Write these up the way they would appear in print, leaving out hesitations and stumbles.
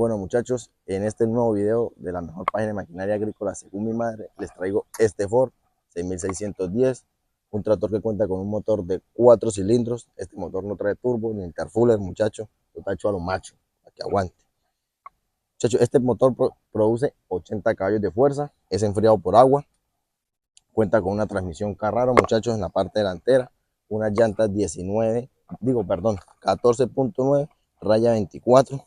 Bueno muchachos, en este nuevo video de la mejor página de maquinaria agrícola según mi madre, les traigo este Ford 6610, un tractor que cuenta con un motor de 4 cilindros. Este motor no trae turbo ni intercooler, muchachos, lo está hecho a lo macho, para que aguante. Muchachos, este motor produce 80 caballos de fuerza, es enfriado por agua, cuenta con una transmisión Carraro, muchachos, en la parte delantera, unas llantas 14.9 raya 24,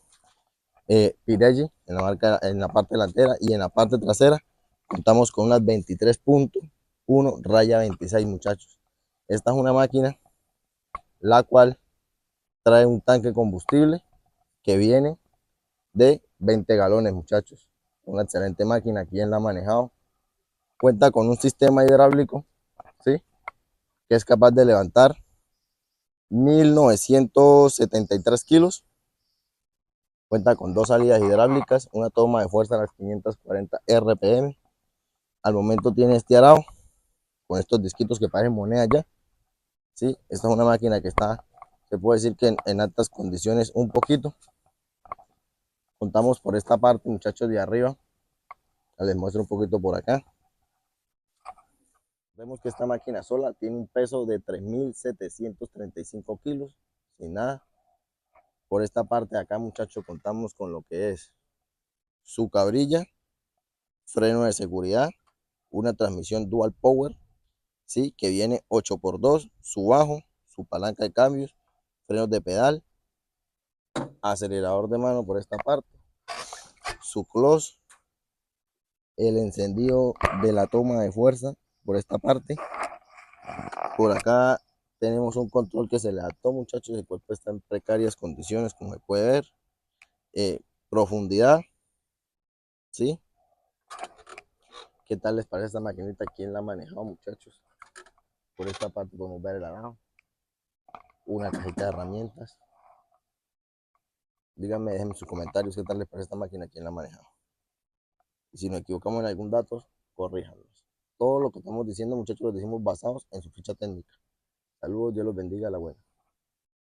Pirelli en la parte delantera, y en la parte trasera contamos con unas 23.1 raya 26, muchachos. Esta es una máquina la cual trae un tanque de combustible que viene de 20 galones, muchachos. Una excelente máquina, quien la ha manejado. Cuenta con un sistema hidráulico, ¿sí?, que es capaz de levantar 1973 kilos. Cuenta con 2 salidas hidráulicas, una toma de fuerza a las 540 RPM. Al momento tiene este arado con estos disquitos que parecen moneda ya, ¿sí? Esta es una máquina que está, se puede decir que en altas condiciones un poquito. Contamos por esta parte, muchachos, de arriba. Les muestro un poquito por acá. Vemos que esta máquina sola tiene un peso de 3.735 kilos, sin nada. Por esta parte de acá, muchachos, contamos con lo que es su cabrilla, freno de seguridad, una transmisión dual power, ¿sí?, que viene 8x2, su bajo, su palanca de cambios, frenos de pedal, acelerador de mano por esta parte, su clutch, el encendido de la toma de fuerza por esta parte. Por acá tenemos un control que se le adaptó, muchachos. El cuerpo está en precarias condiciones, como se puede ver. Profundidad, ¿sí? ¿Qué tal les parece esta maquinita? ¿Quién la ha manejado, muchachos? Por esta parte podemos ver el arado, una cajita de herramientas. Díganme, déjenme sus comentarios qué tal les parece esta máquina, quién la ha manejado. Y si nos equivocamos en algún dato, corríjanos. Todo lo que estamos diciendo, muchachos, lo decimos basados en su ficha técnica. Saludos, Dios los bendiga, la buena.